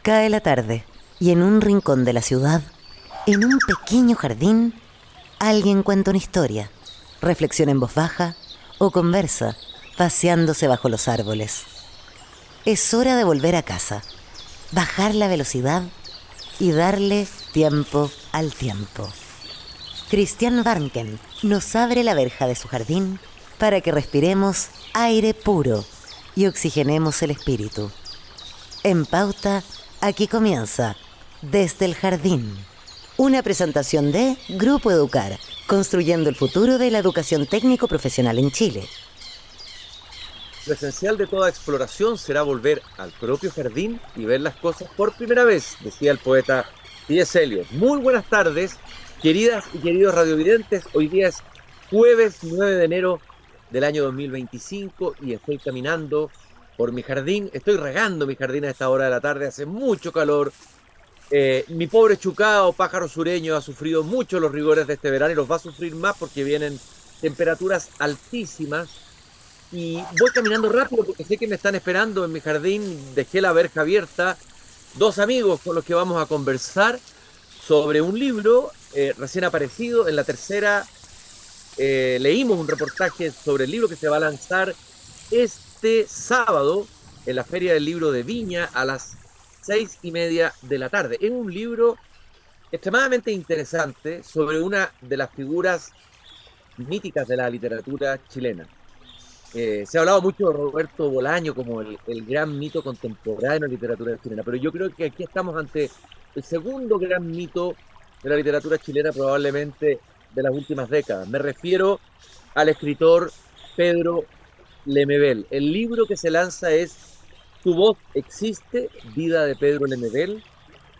Cae la tarde y en un rincón de la ciudad, en un pequeño jardín, alguien cuenta una historia, reflexiona en voz baja o conversa, paseándose bajo los árboles. Es hora de volver a casa, bajar la velocidad y darle tiempo al tiempo. Christian Warnken nos abre la verja de su jardín para que respiremos aire puro y oxigenemos el espíritu. En Pauta, aquí comienza Desde el Jardín, una presentación de Grupo Educar, construyendo el futuro de la educación técnico-profesional en Chile. Lo esencial de toda exploración será volver al propio jardín y ver las cosas por primera vez, decía el poeta T.S. Eliot. Muy buenas tardes, queridas y queridos radiovidentes. Hoy día es jueves 9 de enero del año 2025 y estoy caminando por mi jardín. Estoy regando mi jardín a esta hora de la tarde, hace mucho calor. Mi pobre chucao, pájaro sureño, ha sufrido mucho los rigores de este verano y los va a sufrir más porque vienen temperaturas altísimas. Y voy caminando rápido porque sé que me están esperando en mi jardín. Dejé la verja abierta. Dos amigos con los que vamos a conversar sobre un libro recién aparecido. En la tercera leímos un reportaje sobre el libro que se va a lanzar este sábado en la Feria del Libro de Viña a las 6:30 de la tarde. Es un libro extremadamente interesante sobre una de las figuras míticas de la literatura chilena. Se ha hablado mucho de Roberto Bolaño como el gran mito contemporáneo de la literatura chilena, pero yo creo que aquí estamos ante el segundo gran mito de la literatura chilena probablemente de las últimas décadas. Me refiero al escritor Pedro Lemebel. El libro que se lanza es Tu voz existe, vida de Pedro Lemebel,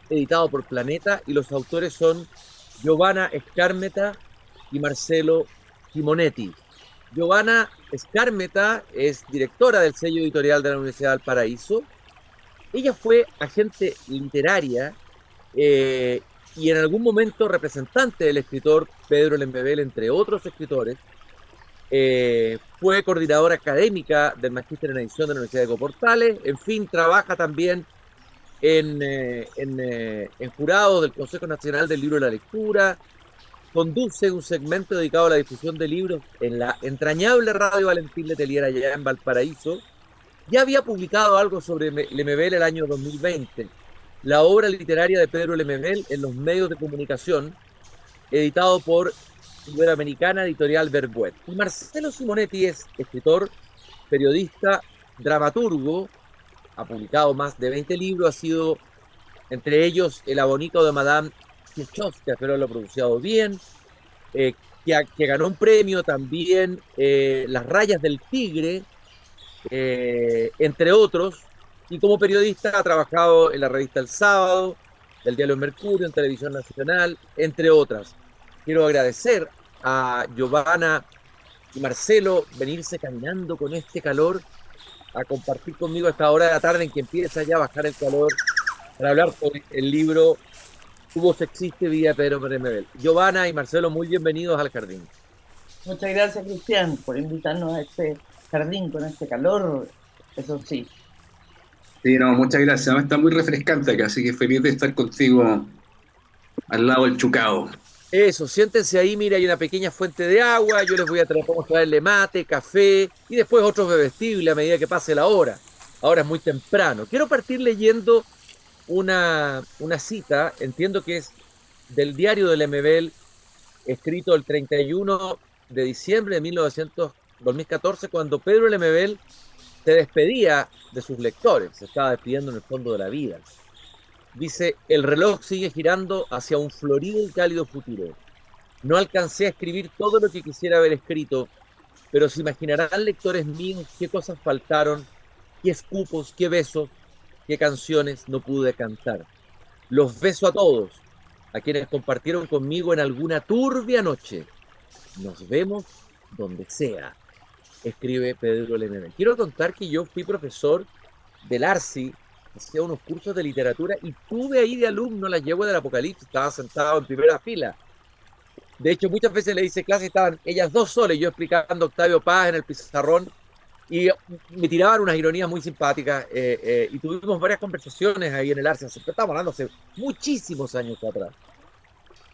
editado por Planeta, y los autores son Giovanna Skármeta y Marcelo Simonetti. Giovanna Skármeta es directora del sello editorial de la Universidad del Paraíso. Ella fue agente literaria y en algún momento representante del escritor Pedro Lemebel, entre otros escritores. Fue coordinadora académica del Magíster en Edición de la Universidad de Coportales. En fin, trabaja también en jurado del Consejo Nacional del Libro y la Lectura. Conduce un segmento dedicado a la difusión de libros en la entrañable Radio Valentín Letelier allá en Valparaíso. Ya había publicado algo sobre Lemebel el año 2020, la obra literaria de Pedro Lemebel en los medios de comunicación, editado por Iberoamericana Editorial Verbuet. Y Marcelo Simonetti es escritor, periodista, dramaturgo, ha publicado más de 20 libros, ha sido entre ellos El abanico de Madame Tchaikovsky, espero lo he pronunciado bien, que ganó un premio también, Las rayas del tigre, entre otros, y como periodista ha trabajado en la revista El Sábado, del diario Mercurio, en Televisión Nacional, entre otras. Quiero agradecer a Giovanna y Marcelo venirse caminando con este calor a compartir conmigo a esta hora de la tarde en que empieza ya a bajar el calor para hablar sobre el libro Tu voz existe, vida de Pedro Lemebel. Giovanna y Marcelo, muy bienvenidos al jardín. Muchas gracias, Cristian, por invitarnos a este jardín con este calor, eso sí. Sí, no, muchas gracias. Además está muy refrescante acá, así que feliz de estar contigo al lado del chucao. Eso, siéntense ahí, mira, hay una pequeña fuente de agua, yo les voy a traerle mate, café y después otros bebestibles a medida que pase la hora. Ahora es muy temprano. Quiero partir leyendo una cita, entiendo que es del diario de Lemebel, escrito el 31 de diciembre de 2014, cuando Pedro Lemebel se despedía de sus lectores, se estaba despidiendo en el fondo de la vida. Dice: el reloj sigue girando hacia un florido y cálido futuro. No alcancé a escribir todo lo que quisiera haber escrito, pero se imaginarán, lectores míos, qué cosas faltaron, qué escupos, qué besos, qué canciones no pude cantar. Los beso a todos, a quienes compartieron conmigo en alguna turbia noche. Nos vemos donde sea, escribe Pedro Lemebel. Quiero contar que yo fui profesor del ARSI, hacía unos cursos de literatura y tuve ahí de alumno las yeguas del Apocalipsis, estaba sentado en primera fila. De hecho, muchas veces le hice clase y estaban ellas dos solas, y yo explicando Octavio Paz en el pizarrón, Y me tiraban unas ironías muy simpáticas y tuvimos varias conversaciones ahí en el Arce, estamos hablando hace muchísimos años atrás.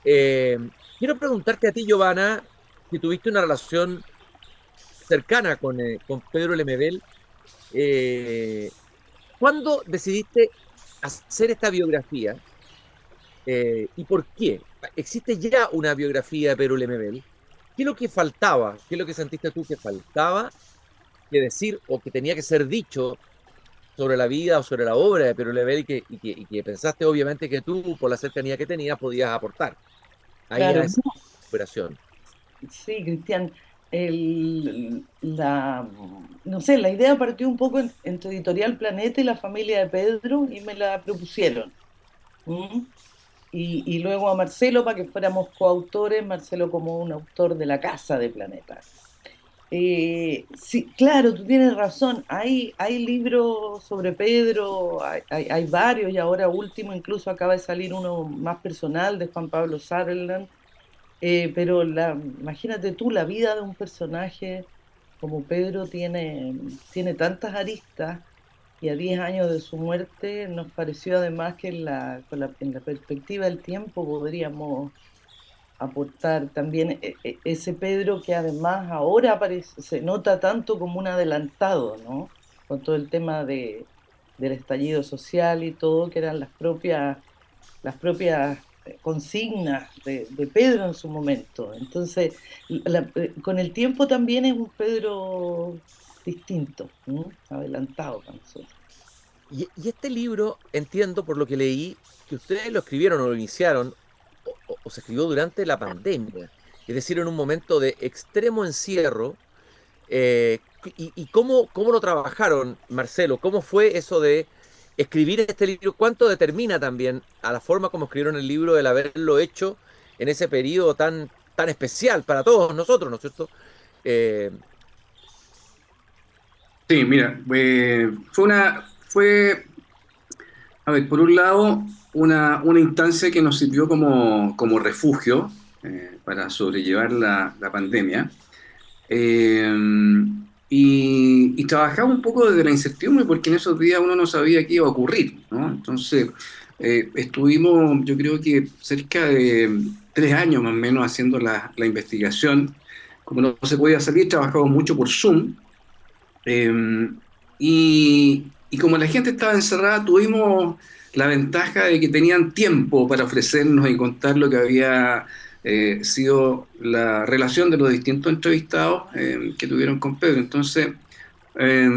Eh, Quiero preguntarte a ti, Giovanna, si tuviste una relación cercana con Pedro Lemebel, eh, ¿cuándo decidiste hacer esta biografía y por qué? ¿Existe ya una biografía de Pedro Lemebel? ¿Qué es lo que faltaba? ¿Qué es lo que sentiste tú que faltaba que decir o que tenía que ser dicho sobre la vida o sobre la obra de Pedro Lemebel y que pensaste obviamente que tú, por la cercanía que tenías, podías aportar ahí a Claro, esa operación? sí, Cristian, no sé, la idea partió un poco entre Editorial Planeta y la familia de Pedro y me la propusieron. ¿Mm? Y luego a Marcelo para que fuéramos coautores, Marcelo como un autor de la casa de Planeta. Sí, claro, tú tienes razón, hay libros sobre Pedro, hay varios y ahora último incluso acaba de salir uno más personal de Juan Pablo Sutherland. Pero imagínate tú, la vida de un personaje como Pedro tiene tantas aristas y a 10 años de su muerte nos pareció además que en la perspectiva del tiempo podríamos aportar también ese Pedro que además ahora se nota tanto como un adelantado, ¿no? Con todo el tema del estallido social y todo, que eran las propias consignas de Pedro en su momento. Entonces, con el tiempo también es un Pedro distinto, ¿no? Adelantado para nosotros. Y este libro, entiendo por lo que leí, que ustedes lo escribieron o lo iniciaron o se escribió durante la pandemia, es decir, en un momento de extremo encierro. ¿Y cómo lo trabajaron, Marcelo? ¿Cómo fue eso de escribir este libro? ¿Cuánto determina también a la forma como escribieron el libro el haberlo hecho en ese periodo tan especial para todos nosotros, ¿no es cierto? Eh, Sí, mira, a ver, por un lado, una instancia que nos sirvió como refugio para sobrellevar la pandemia. Eh, y trabajaba un poco desde la incertidumbre porque en esos días uno no sabía qué iba a ocurrir, ¿no? Entonces, estuvimos, yo creo que cerca de 3 años más o menos haciendo la investigación. Como no se podía salir, trabajamos mucho por Zoom. eh, y como la gente estaba encerrada, tuvimos la ventaja de que tenían tiempo para ofrecernos y contar lo que había sido la relación de los distintos entrevistados que tuvieron con Pedro. Entonces, eh,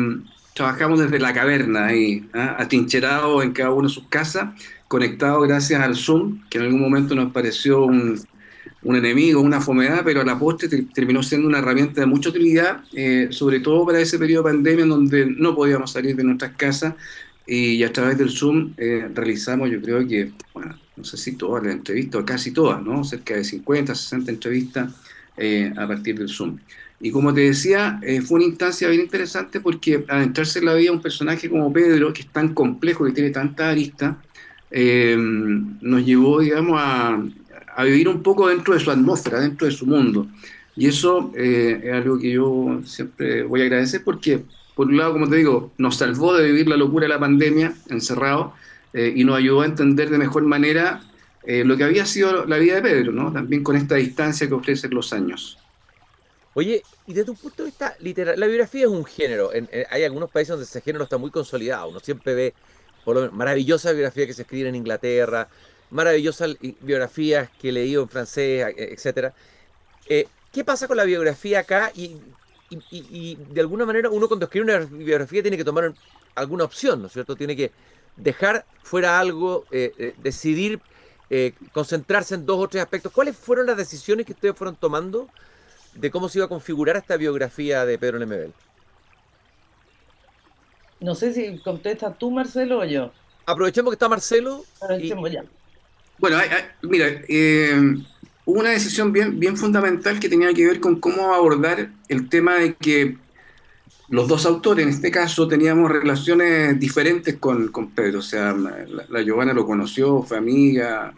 trabajamos desde la caverna ahí, ¿ah? Atrincherados en cada uno de sus casas, conectados gracias al Zoom, que en algún momento nos pareció un enemigo, una fomedad, pero a la postre terminó siendo una herramienta de mucha utilidad, sobre todo para ese periodo de pandemia en donde no podíamos salir de nuestras casas y a través del Zoom realizamos, yo creo que, bueno, no sé si todas las entrevistas, o casi todas, ¿no? Cerca de 50, 60 entrevistas a partir del Zoom. Y como te decía, fue una instancia bien interesante porque adentrarse en la vida de un personaje como Pedro, que es tan complejo, que tiene tantas aristas, nos llevó, digamos, a vivir un poco dentro de su atmósfera, dentro de su mundo. Y eso es algo que yo siempre voy a agradecer porque, por un lado, como te digo, nos salvó de vivir la locura de la pandemia encerrado y nos ayudó a entender de mejor manera lo que había sido la vida de Pedro, ¿no? También con esta distancia que ofrecen los años. Oye, y desde un punto de vista literal, la biografía es un género. Hay algunos países donde ese género está muy consolidado. Uno siempre ve, por lo menos, maravillosas biografías que se escriben en Inglaterra, maravillosas biografías que he leído en francés, etcétera. ¿Qué pasa con la biografía acá? Y de alguna manera uno cuando escribe una biografía tiene que tomar alguna opción, ¿no es cierto? Tiene que dejar fuera algo, decidir, concentrarse en dos o tres aspectos. ¿Cuáles fueron las decisiones que ustedes fueron tomando de cómo se iba a configurar esta biografía de Pedro Lemebel? No sé si contestas tú, Marcelo, o yo. Aprovechemos que está Marcelo y Aprovechemos ya. Bueno, mira, hubo una decisión bien fundamental que tenía que ver con cómo abordar el tema de que los dos autores, en este caso, teníamos relaciones diferentes con Pedro. O sea, la Giovanna lo conoció, fue amiga,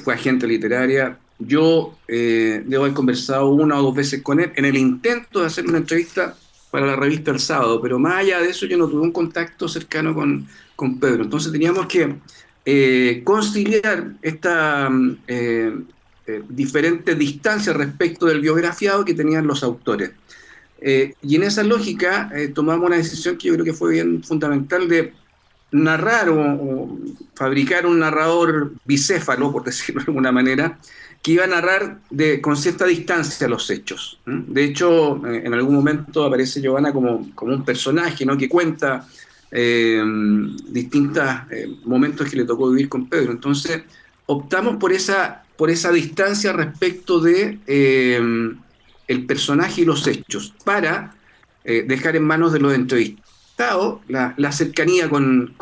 fue agente literaria. Yo debo haber conversado una o dos veces con él en el intento de hacer una entrevista para la revista El Sábado, pero más allá de eso yo no tuve un contacto cercano con Pedro. Entonces teníamos que conciliar esta diferente distancia respecto del biografiado que tenían los autores. Y en esa lógica tomamos una decisión que yo creo que fue bien fundamental de narrar o fabricar un narrador bicéfalo, por decirlo de alguna manera, que iba a narrar con cierta distancia los hechos. De hecho, en algún momento aparece Giovanna como un personaje, ¿no?, que cuenta distintos momentos que le tocó vivir con Pedro. Entonces, optamos por esa distancia respecto de el personaje y los hechos, para dejar en manos de los entrevistados la cercanía con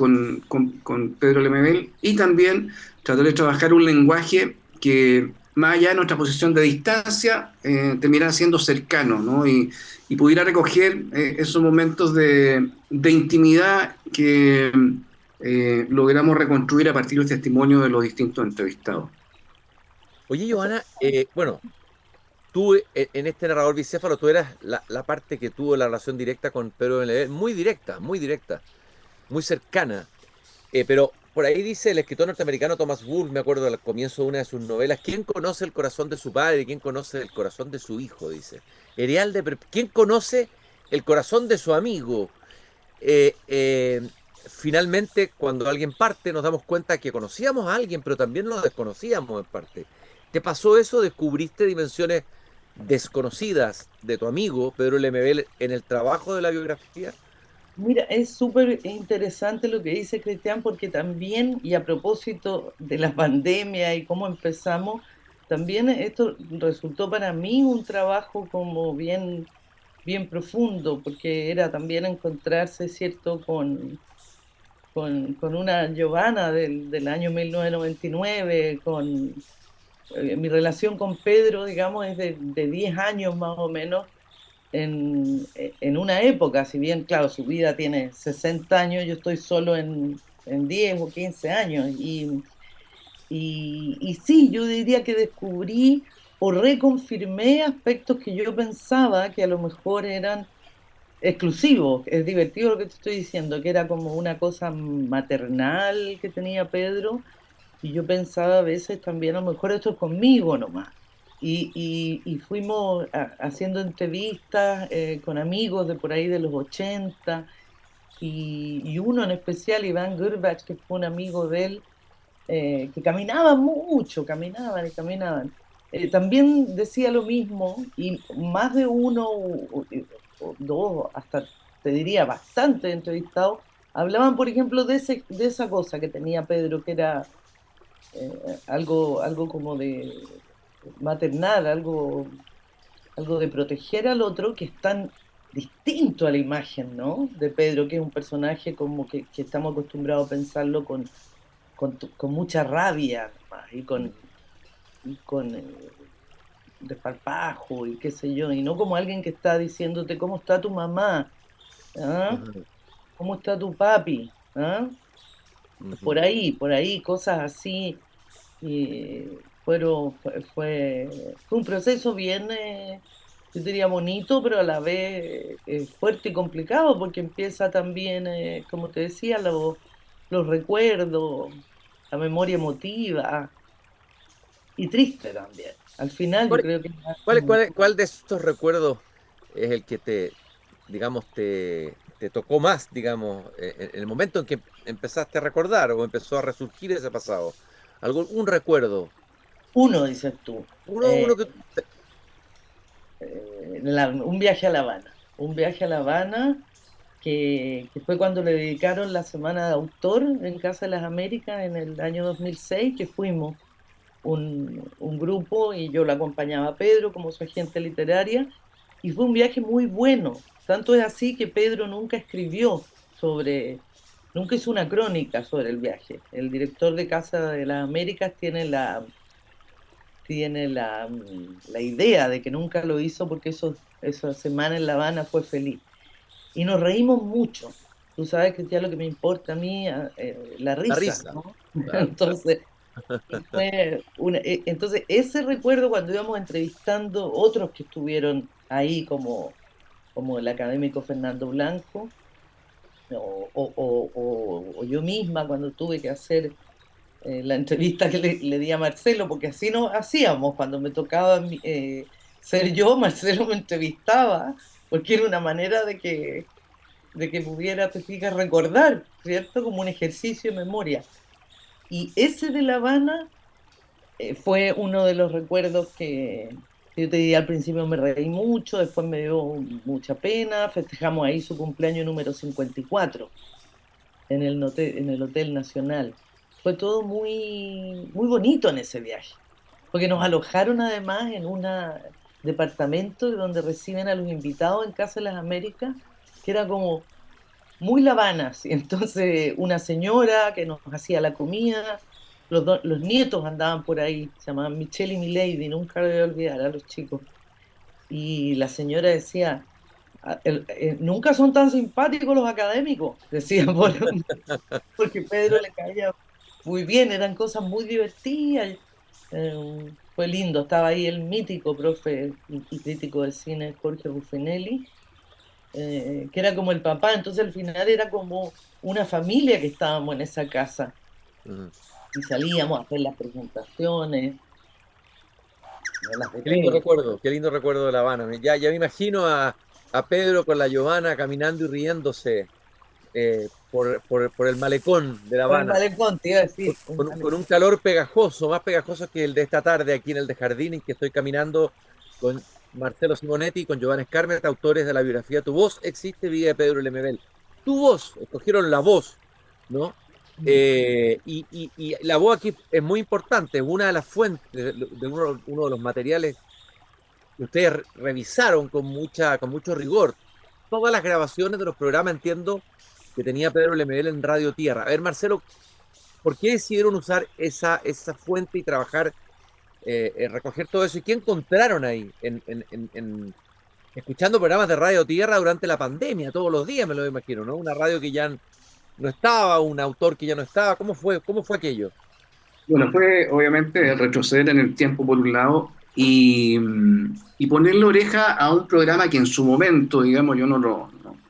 Pedro Lemebel, y también tratar de trabajar un lenguaje que, más allá de nuestra posición de distancia, terminara siendo cercano, ¿no? Y pudiera recoger esos momentos de intimidad que logramos reconstruir a partir del testimonio de los distintos entrevistados. Oye, Johanna, bueno, tú en este narrador bicéfalo, tú eras la parte que tuvo la relación directa con Pedro de Lemebel, muy directa, muy cercana. Pero por ahí dice el escritor norteamericano Thomas Wolfe, me acuerdo al comienzo de una de sus novelas: ¿quién conoce el corazón de su padre? ¿Quién conoce el corazón de su hijo? Dice. ¿Quién conoce el corazón de su amigo? Eh, eh, Finalmente, cuando alguien parte, nos damos cuenta que conocíamos a alguien, pero también lo desconocíamos en parte. ¿Te pasó eso? ¿Descubriste dimensiones desconocidas de tu amigo Pedro Lemebel en el trabajo de la biografía? Mira, es súper interesante lo que dice Cristian, porque también, y a propósito de la pandemia y cómo empezamos, también esto resultó para mí un trabajo como bien profundo, porque era también encontrarse, ¿cierto?, con una Giovanna del año 1999, mi relación con Pedro, digamos, es de 10 años más o menos, en una época, si bien, claro, su vida tiene 60 años, yo estoy solo en 10 o 15 años. Y sí, yo diría que descubrí o reconfirmé aspectos que yo pensaba que a lo mejor eran exclusivos. Es divertido lo que te estoy diciendo, que era como una cosa maternal que tenía Pedro, y yo pensaba a veces también, a lo mejor esto es conmigo nomás. Y fuimos haciendo entrevistas con amigos de por ahí de los 80, y uno en especial, Iván Gurbach, que fue un amigo de él, que caminaba mucho, caminaban y caminaban. También decía lo mismo, y más de uno o dos, hasta te diría bastante entrevistados, hablaban, por ejemplo, de esa cosa que tenía Pedro, que era algo como de maternal, algo de proteger al otro, que es tan distinto a la imagen, ¿no?, de Pedro, que es un personaje como que estamos acostumbrados a pensarlo con mucha rabia nomás, y con desparpajo y qué sé yo, y no como alguien que está diciéndote cómo está tu mamá, ¿ah? Ujú, ¿Cómo está tu papi? ¿Ah? ujú. Por ahí, cosas así. Y fue un proceso bien, yo diría bonito, pero a la vez fuerte y complicado, porque empieza también, como te decía, los recuerdos, la memoria emotiva, y triste también. Al final yo ¿Cuál, creo que cuál de estos recuerdos es el que digamos, te tocó más, digamos, en el momento en que empezaste a recordar o empezó a resurgir ese pasado? Un recuerdo, uno, dices tú, uno que... un viaje a La Habana, un viaje a La Habana que fue cuando le dedicaron la Semana de Autor en Casa de las Américas en el año 2006, que fuimos un grupo y yo la acompañaba a Pedro como su agente literaria, y fue un viaje muy bueno. Tanto es así que Pedro nunca escribió nunca hizo una crónica sobre el viaje. El director de Casa de las Américas tiene la idea de que nunca lo hizo porque esa semana en La Habana fue feliz. Y nos reímos mucho. Tú sabes que ya lo que me importa a mí, la La risa, risa, ¿no? claro, claro. Entonces, entonces ese recuerdo cuando íbamos entrevistando otros que estuvieron ahí como como el académico Fernando Blanco, o yo misma cuando tuve que hacer la entrevista que le di a Marcelo, porque así nos hacíamos, cuando me tocaba ser yo, Marcelo me entrevistaba, porque era una manera de que pudiera, te fijas, recordar, ¿cierto? Como un ejercicio de memoria. Y ese de La Habana fue uno de los recuerdos que yo te diría al principio me reí mucho, después me dio mucha pena, festejamos ahí su cumpleaños número 54 en el Hotel Nacional. Fue todo muy, muy bonito en ese viaje, porque nos alojaron además en un departamento donde reciben a los invitados en Casa de las Américas, que era como muy La Habana, ¿sí? Entonces una señora que nos hacía la comida, los nietos andaban por ahí, se llamaban Michelle y Milady, nunca lo voy a olvidar a los chicos. Y la señora decía, nunca son tan simpáticos los académicos, decía, porque Pedro le caía muy bien, eran cosas muy divertidas. Fue lindo, estaba ahí el mítico profe y crítico de cine Jorge Ruffinelli, que era como el papá, entonces al final era como una familia que estábamos en esa casa Ujú. y salíamos a hacer las presentaciones, las de Pedro. Qué lindo recuerdo de La Habana. Ya me imagino a Pedro con la Giovanna caminando y riéndose por el malecón de La Por el Habana, malecón, te iba a decir, con un calor pegajoso, más pegajoso que el de esta tarde aquí en el de Jardín, en que estoy caminando con Marcelo Simonetti y con Giovanna Escarmet, autores de la biografía Tu voz existe, vida de Pedro Lemebel. Tu voz, escogieron la voz, ¿no? Y la voz aquí es muy importante, es una de las fuentes, de uno de los materiales que ustedes revisaron con mucho rigor. Todas las grabaciones de los programas, entiendo, que tenía Pedro Lemebel en Radio Tierra. A ver, Marcelo, ¿por qué decidieron usar esa fuente y trabajar, recoger todo eso? ¿Y qué encontraron ahí escuchando programas de Radio Tierra durante la pandemia, todos los días, me lo imagino, ¿no? Una radio que ya no estaba, un autor que ya no estaba. Cómo fue aquello? Bueno, fue obviamente retroceder en el tiempo por un lado y ponerle oreja a un programa que en su momento, digamos, yo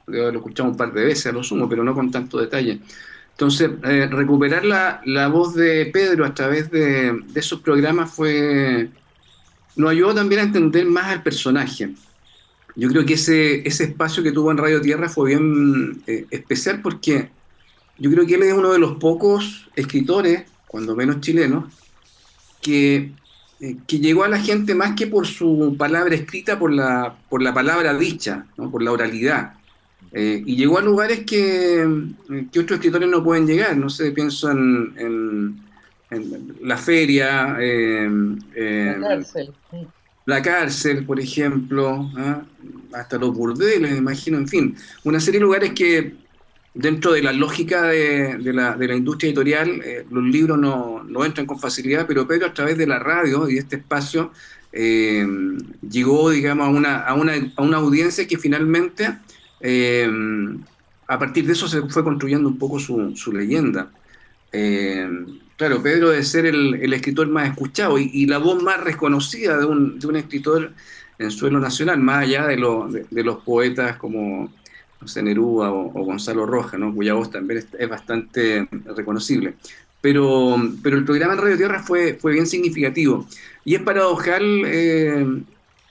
debo haberlo escuchado un par de veces a lo sumo, pero no con tanto detalle. Entonces, recuperar la voz de Pedro a través de esos programas nos ayudó también a entender más al personaje. Yo creo que ese espacio que tuvo en Radio Tierra fue bien especial porque yo creo que él es uno de los pocos escritores, cuando menos chilenos, que llegó a la gente más que por su palabra escrita, por la palabra dicha, ¿no? Por la oralidad. Y llegó a lugares que otros escritores no pueden llegar. No sé, pienso en La Feria, La cárcel. Sí. La Cárcel, por ejemplo, ¿ah? Hasta los burdeles, me imagino, en fin. Una serie de lugares que dentro de la lógica de la industria editorial, los libros no entran con facilidad, pero Pedro a través de la radio y de este espacio eh, llegó, digamos, a una audiencia que finalmente, eh, a partir de eso se fue construyendo un poco su leyenda. Eh, claro, Pedro debe ser el escritor más escuchado y la voz más reconocida de un escritor en suelo nacional, más allá de los poetas como no sé, Neruda o Gonzalo Rojas, ¿no? Cuya voz también es bastante reconocible. Pero el programa en Radio Tierra fue bien significativo. Y es paradojal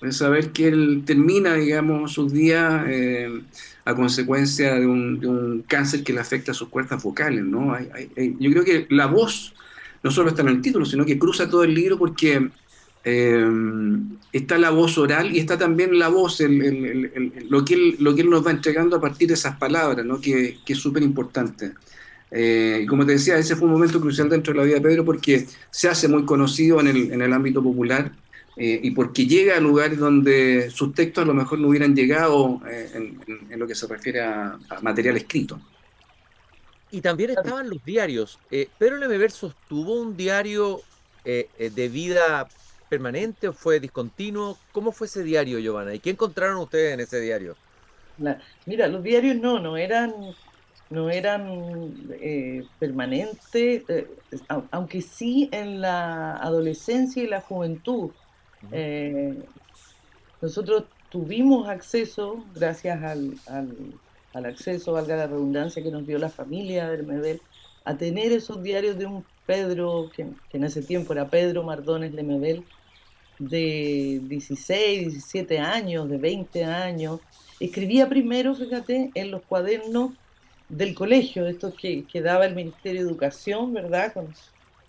saber que él termina, digamos, sus días a consecuencia de un cáncer que le afecta a sus cuerdas vocales, ¿no? Yo creo que la voz no solo está en el título, sino que cruza todo el libro porque eh, está la voz oral y está también la voz, lo que él nos va entregando a partir de esas palabras, ¿no? Que es súper importante. Y como te decía, ese fue un momento crucial dentro de la vida de Pedro porque se hace muy conocido en el ámbito popular y porque llega a lugares donde sus textos a lo mejor no hubieran llegado en lo que se refiere a material escrito. Y también estaban los diarios. ¿Pedro Lemebel sostuvo un diario de vida permanente o fue discontinuo? ¿Cómo fue ese diario, Giovanna? ¿Y qué encontraron ustedes en ese diario? Mira, los diarios no eran permanentes, aunque sí en la adolescencia y la juventud. Ujú. Eh, Nosotros tuvimos acceso, gracias al acceso, valga la redundancia, que nos dio la familia de Lemebel, a tener esos diarios de un Pedro, que en ese tiempo era Pedro Mardones Lemebel, de 16, 17 años, de 20 años. Escribía primero, fíjate, en los cuadernos del colegio, estos que daba el Ministerio de Educación, ¿verdad?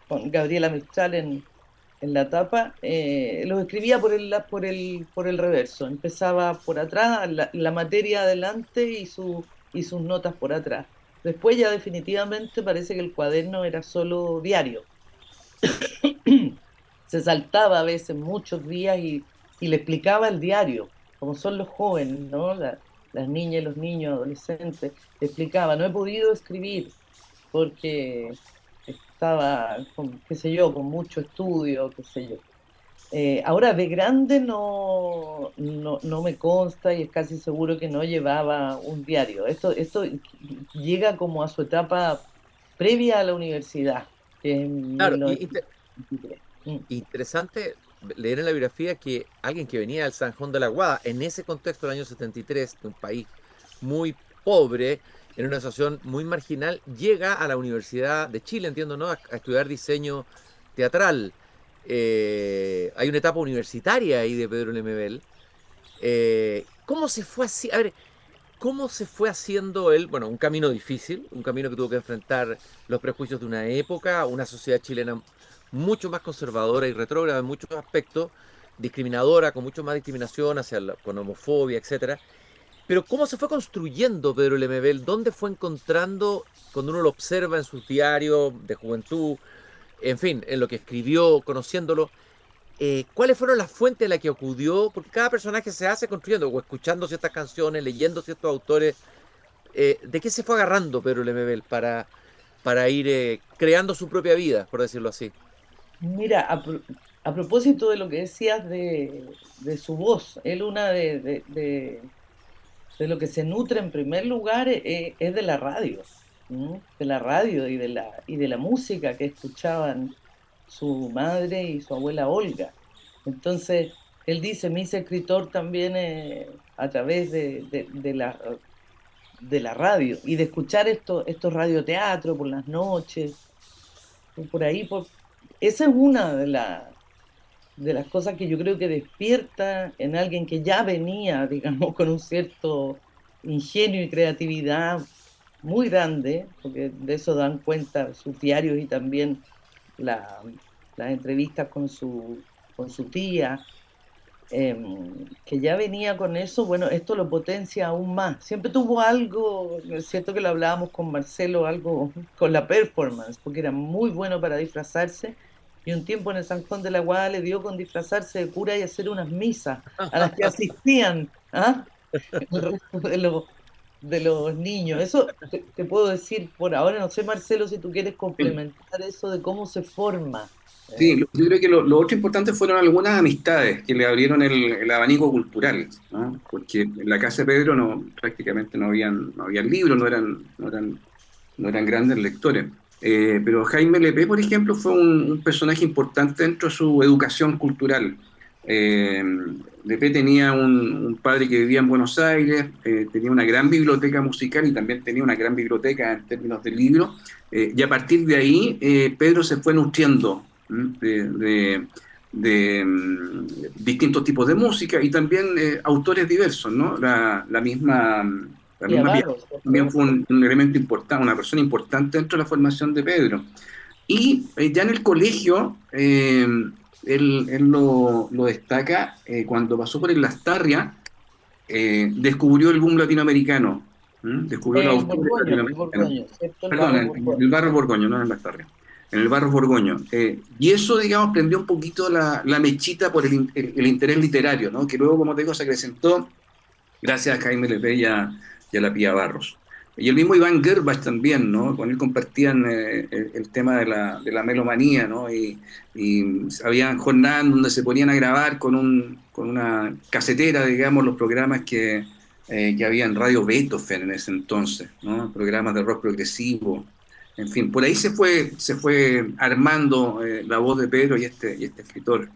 Con Gabriela Mistral en la tapa, los escribía por el reverso. Empezaba por atrás, la materia adelante y sus notas por atrás. Después ya definitivamente parece que el cuaderno era solo diario. Se saltaba a veces muchos días y le explicaba el diario, como son los jóvenes, ¿no? Las niñas y los niños, adolescentes, le explicaba, no he podido escribir porque estaba, con, qué sé yo, con mucho estudio, qué sé yo. Ahora, de grande no me consta y es casi seguro que no llevaba un diario. Esto llega como a su etapa previa a la universidad, que es en Claro, 1923. interesante leer en la biografía que alguien que venía del Sanjón de la Guada, en ese contexto del año 73, de un país muy pobre, en una situación muy marginal, llega a la Universidad de Chile, entiendo, ¿no? A estudiar diseño teatral. Hay una etapa universitaria ahí de Pedro Lemebel. ¿Cómo se fue así? A ver, ¿cómo se fue haciendo él? Bueno, un camino difícil, un camino que tuvo que enfrentar los prejuicios de una época, una sociedad chilena mucho más conservadora y retrógrada en muchos aspectos, discriminadora, con mucho más discriminación con homofobia, etcétera. Pero ¿cómo se fue construyendo Pedro Lemebel? ¿Dónde fue encontrando, cuando uno lo observa en sus diarios de juventud, en fin, en lo que escribió, conociéndolo, cuáles fueron las fuentes a las que acudió? Porque cada personaje se hace construyendo o escuchando ciertas canciones, leyendo ciertos autores. ¿De qué se fue agarrando Pedro Lemebel para ir creando su propia vida, por decirlo así? Mira, a propósito de lo que decías de su voz, él una de lo que se nutre en primer lugar es de la radio, ¿m? De la radio y de la música que escuchaban su madre y su abuela Olga. Entonces, él dice, me hice escritor también a través de la radio y de escuchar estos radioteatros por las noches, por ahí. Esa es una de las cosas que yo creo que despierta en alguien que ya venía, digamos, con un cierto ingenio y creatividad muy grande, porque de eso dan cuenta sus diarios y también la- las entrevistas con su tía, eh, que ya venía con eso. Bueno, esto lo potencia aún más. Siempre tuvo algo, es cierto que lo hablábamos con Marcelo, algo con la performance, porque era muy bueno para disfrazarse. Y un tiempo en el San Juan de la Guada le dio con disfrazarse de cura y hacer unas misas a las que asistían, ¿ah? El resto de los niños. Eso te puedo decir por ahora. No sé, Marcelo, si tú quieres complementar eso de cómo se forma. Sí, ¿Eh? yo creo que lo otro importante fueron algunas amistades que le abrieron el abanico cultural, ¿no? Porque en la casa de Pedro prácticamente no habían libros, no eran grandes lectores. Pero Jaime Lepé, por ejemplo, fue un personaje importante dentro de su educación cultural. Eh, Lepé tenía un padre que vivía en Buenos Aires, tenía una gran biblioteca musical y también tenía una gran biblioteca en términos de libros, y a partir de ahí Pedro se fue nutriendo distintos tipos de música y también autores diversos, ¿no? La Y a misma Pia Barros, por también fue ejemplo. un elemento importante, una persona importante dentro de la formación de Pedro. Y ya en el colegio, él lo destaca cuando pasó por el Lastarria, descubrió el boom latinoamericano, descubrió los autores El latinoamericanos. Borgoño, ¿cierto? El Perdón, barro en Borgoño. el barrio Borgoño, no en Lastarria, en el barrio Borgoño. Y eso, digamos, prendió un poquito la mechita por el interés literario, ¿no? Que luego, como te digo, se acrecentó gracias a Jaime Lepé y a la Pía Barros. Y el mismo Iván Gerbach también, ¿no? Con él compartían el tema de la melomanía, ¿no? Y había jornadas donde se ponían a grabar con una casetera, digamos, los programas que había en Radio Beethoven en ese entonces, ¿no? Programas de rock progresivo. En fin, por ahí se fue armando la voz de Pedro y este escritor.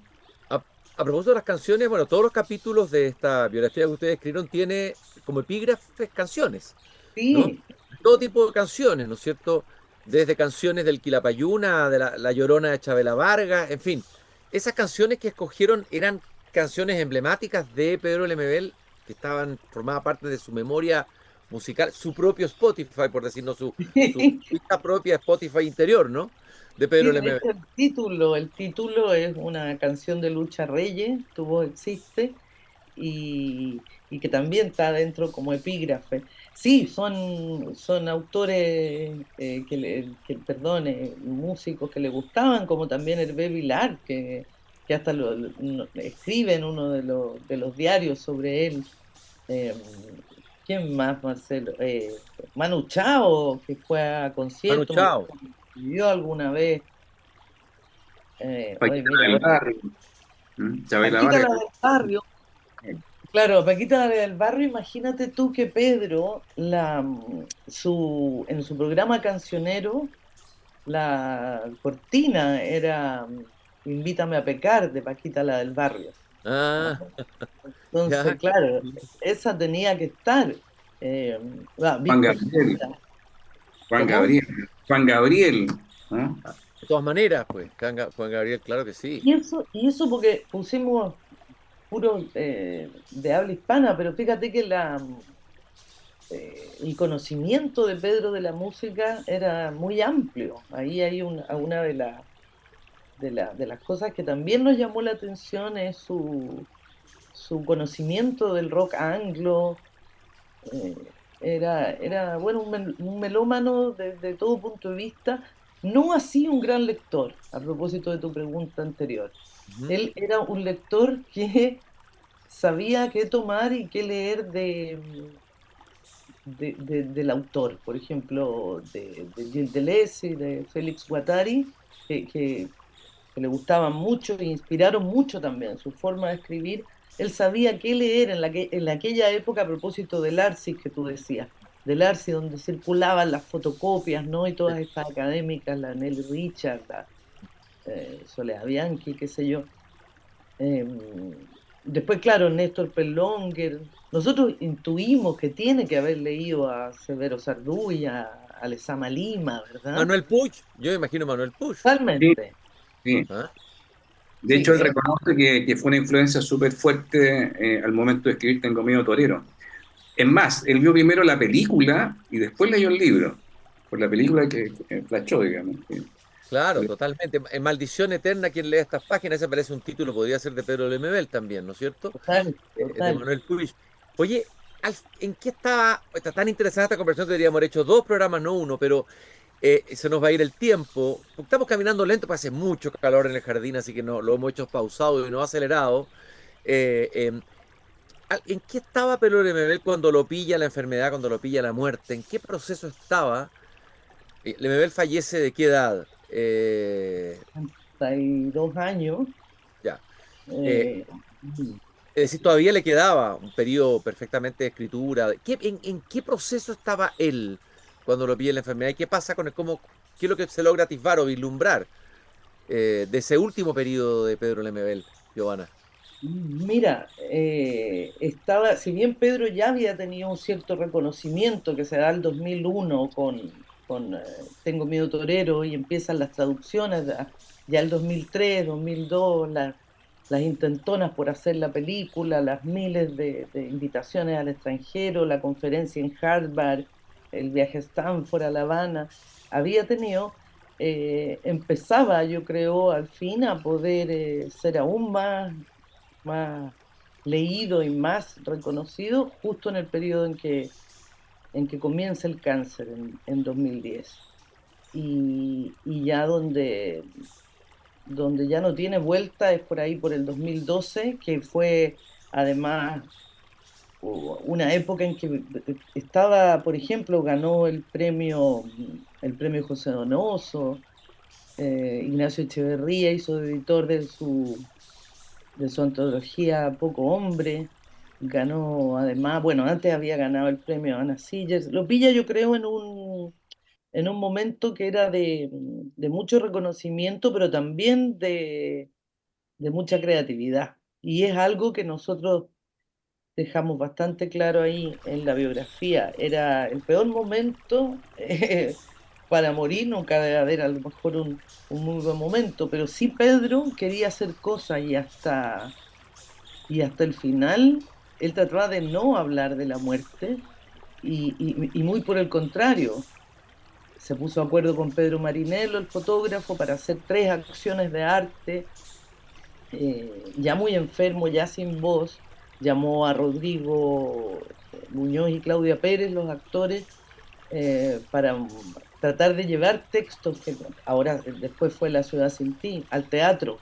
A propósito de las canciones, bueno, todos los capítulos de esta biografía que ustedes escribieron tiene como epígrafes canciones, ¿no? Sí, Todo tipo de canciones, ¿no es cierto? Desde canciones del Quilapayuna, de la Llorona de Chabela Vargas, en fin. Esas canciones que escogieron eran canciones emblemáticas de Pedro Lemebel, que estaban, formaba parte de su memoria musical, su propio Spotify, por decirlo, su lista propia Spotify interior, ¿no? De sí, Pedro de Lemebel. hecho el título es una canción de Lucha Reyes, Tu voz existe, y que también está dentro como epígrafe. Sí, son autores perdón, músicos que le gustaban, como también Hervé Vilar, que hasta escribe en uno de los diarios sobre él. Eh, ¿Quién más, Marcelo? Manu Chao, que fue a Manu concierto, me Chao. acuerdo que vivió alguna vez. Oye, Paquita mira, del ahora, Barrio, Chabela Paquita Vargas. la del barrio. Claro, Paquita la del barrio, imagínate tú que Pedro, en su programa cancionero, la cortina era Invítame a pecar de Paquita la del barrio. ¿Ah? Ah, ya. Entonces, claro, esa tenía que estar. Eh, Juan Víctor Gabriel, Jara. Juan ¿Cómo? Gabriel, Juan Gabriel, ¿no? De todas maneras, pues, Juan Gabriel, claro que sí. Y eso porque pusimos puro de habla hispana, pero fíjate que el conocimiento de Pedro de la música era muy amplio. Ahí hay una de las cosas que también nos llamó la atención es su conocimiento del rock anglo. Era bueno, un melómano desde todo punto de vista, no así un gran lector, a propósito de tu pregunta anterior. Ujú. Él era un lector que sabía qué tomar y qué leer del autor, por ejemplo, de Gilles Deleuze y de Félix Guattari, que le gustaban mucho e inspiraron mucho también su forma de escribir. Él sabía qué leer en aquella época a propósito del Arcis que tú decías, del Arcis donde circulaban las fotocopias, ¿no? Y todas estas académicas, la Nelly Richard, la Soledad Bianchi, qué sé yo. Eh, Después, claro, Néstor Perlonguer. Nosotros intuimos que tiene que haber leído a Severo Sardú y a Lezama Lima, ¿verdad? Manuel Puig, yo imagino Manuel Puig. Sí, Totalmente. sí. ¿Ah? De Sí, hecho, él reconoce que fue una influencia súper fuerte al momento de escribir Tengo miedo torero. Es más, él vio primero la película y después leyó el libro, por la película que flashó, digamos. Claro, totalmente. En Maldición Eterna, quien lee estas páginas, ese parece un título, podría ser de Pedro Lemebel también, ¿no es cierto? total, De total. Manuel Puig. Oye, ¿en qué estaba? Está tan interesante esta conversación que deberíamos haber hecho dos programas, no uno, pero se nos va a ir el tiempo. Estamos caminando lento, porque hace mucho calor en el jardín, así que no, lo hemos hecho pausado y no acelerado. Eh, eh, ¿En qué estaba Pedro Lemebel cuando lo pilla la enfermedad, cuando lo pilla la muerte? ¿En qué proceso estaba? Lemebel fallece de qué edad? 32 años. Ya. Eh, eh, es decir, todavía le quedaba un periodo perfectamente de escritura. En qué proceso estaba él cuando lo pilla la enfermedad? ¿Y qué pasa con él? ¿Qué es lo que se logra atisbar o vislumbrar de ese último periodo de Pedro Lemebel, Giovanna? Mira, si bien Pedro ya había tenido un cierto reconocimiento que se da el 2001 con Tengo miedo torero y empiezan las traducciones, ya el 2003, 2002, las intentonas por hacer la película, las miles de invitaciones al extranjero, la conferencia en Harvard, el viaje a Stanford, a La Habana, había tenido, empezaba, yo creo, al fin a poder ser aún más leído y más reconocido justo en el periodo en que comienza el cáncer en 2010. Y ya donde ya no tiene vuelta es por ahí por el 2012, que fue además una época en que estaba, por ejemplo, ganó el premio José Donoso, Ignacio Echeverría hizo de editor de su antología Poco Hombre, ganó además, bueno, antes había ganado el premio Ana Sillers, lo pilla yo creo en un momento que era de mucho reconocimiento, pero también de mucha creatividad. y es algo que nosotros dejamos bastante claro ahí en la biografía. Era el peor momento para morir, nunca debe haber a lo mejor un muy buen momento, pero sí Pedro quería hacer cosas y hasta el final él trataba de no hablar de la muerte y muy por el contrario. Se puso de acuerdo con Pedro Marinello, el fotógrafo, para hacer 3 acciones de arte, ya muy enfermo, ya sin voz. Llamó a Rodrigo Muñoz y Claudia Pérez, los actores, para tratar de llevar textos que ahora después fue La ciudad sin ti al teatro.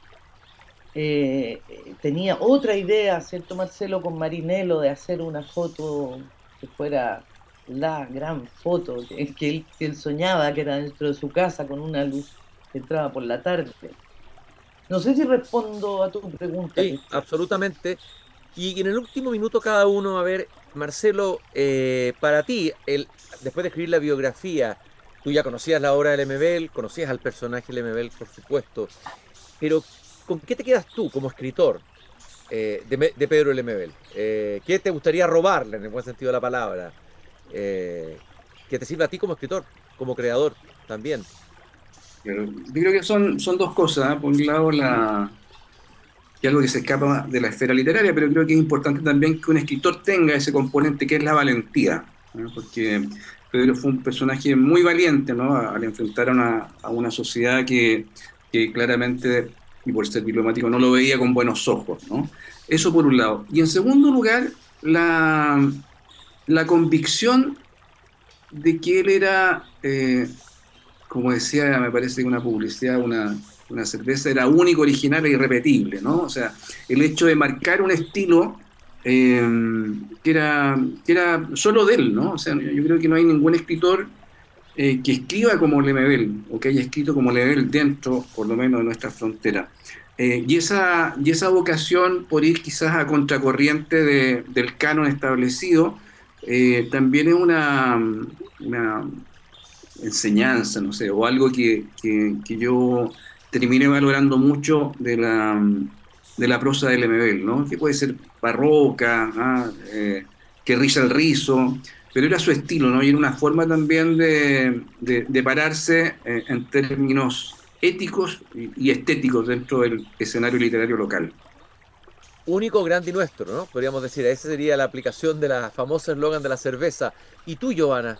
Tenía otra idea, ¿cierto, Marcelo, con Marinello, de hacer una foto que fuera la gran foto que él soñaba, que era dentro de su casa con una luz que entraba por la tarde. No sé si respondo a tu pregunta, Sí, Cristian. absolutamente. Y en el último minuto cada uno, a ver, Marcelo, para ti, después de escribir la biografía, tú ya conocías la obra del Lemebel, conocías al personaje Lemebel, por supuesto, pero ¿con qué te quedas tú como escritor de Pedro Lemebel? ¿Qué te gustaría robarle, en el buen sentido de la palabra? Que te sirva a ti como escritor, como creador también. Pero yo creo que son dos cosas, ¿eh? Por un lado, que algo que se escapa de la esfera literaria, pero creo que es importante también que un escritor tenga ese componente que es la valentía, ¿no? Porque Pedro fue un personaje muy valiente, ¿no? Al enfrentar a una sociedad que claramente, y por ser diplomático, no lo veía con buenos ojos, ¿no? Eso por un lado. Y en segundo lugar, la convicción de que él era, como decía, me parece que una publicidad, una cerveza era único, original e irrepetible, ¿no? O sea, el hecho de marcar un estilo eh, que era solo de él, ¿no? O sea, yo creo que no hay ningún escritor que escriba como Lemebel o que haya escrito como Lemebel dentro, por lo menos, de nuestra frontera. Y esa vocación por ir quizás a contracorriente del canon establecido también es una enseñanza, no sé, o algo que yo terminé valorando mucho de la prosa de Lemebel, ¿no? Que puede ser barroca, que riza el rizo, pero era su estilo, ¿no? Y era una forma también de pararse en términos éticos y estéticos dentro del escenario literario local. Único, grande y nuestro, ¿no? Podríamos decir, esa sería la aplicación de la famosa eslogan de la cerveza. ¿Y tú, Giovanna?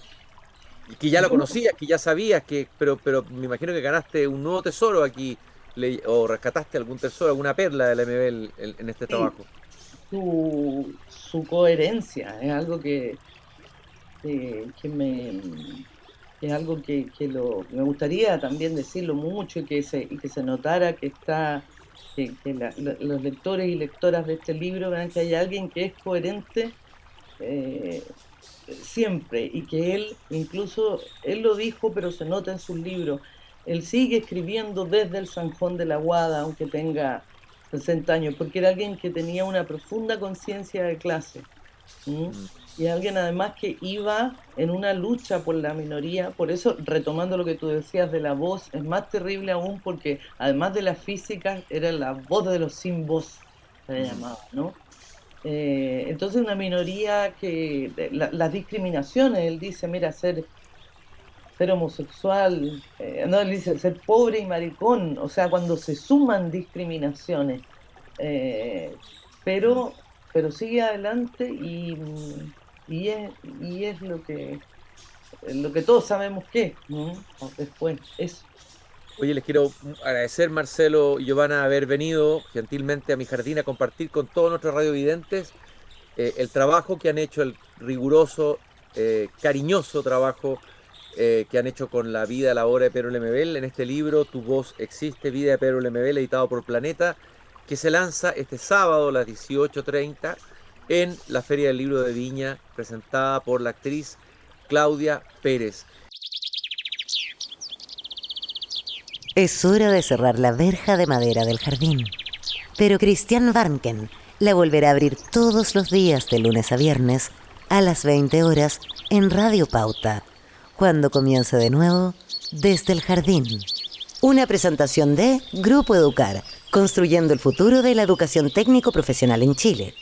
Que ya lo Yo, conocías, que ya sabías, pero me imagino que ganaste un nuevo tesoro aquí, o rescataste algún tesoro, alguna perla de la MB en este sí, trabajo. su coherencia es algo que es algo me gustaría también decirlo mucho y que se notara que los lectores y lectoras de este libro vean que hay alguien que es coherente eh, siempre y que incluso él lo dijo, pero se nota en sus libros, él sigue escribiendo desde el Zanjón de la Guada, aunque tenga 60 años, porque era alguien que tenía una profunda conciencia de clase. ¿Mm? Mm. Y alguien además que iba en una lucha por la minoría, por eso, retomando lo que tú decías de la voz, es más terrible aún porque además de la física, era la voz de los sin voz, se le Mm. llamaba, ¿no? Entonces una minoría las discriminaciones, él dice, mira, ser homosexual, no, él dice, ser pobre y maricón, o sea, cuando se suman discriminaciones, eh, Mm. pero sigue adelante y es lo que todos sabemos que es, ¿no? Después, eso. Oye, les quiero agradecer, Marcelo y Giovanna, haber venido gentilmente a mi jardín a compartir con todos nuestros radiovidentes el trabajo que han hecho, el riguroso, cariñoso trabajo que han hecho con la vida, la obra de Pedro Lemebel en este libro, Tu voz existe, vida de Pedro Lemebel, editado por Planeta, que se lanza este sábado a las 18:30 en la Feria del Libro de Viña, presentada por la actriz Claudia Pérez. Es hora de cerrar la verja de madera del jardín. Pero Christian Warnken la volverá a abrir todos los días de lunes a viernes a las 20 horas en Radio Pauta, cuando comience de nuevo Desde el Jardín. Una presentación de Grupo Educar, construyendo el futuro de la educación técnico-profesional en Chile.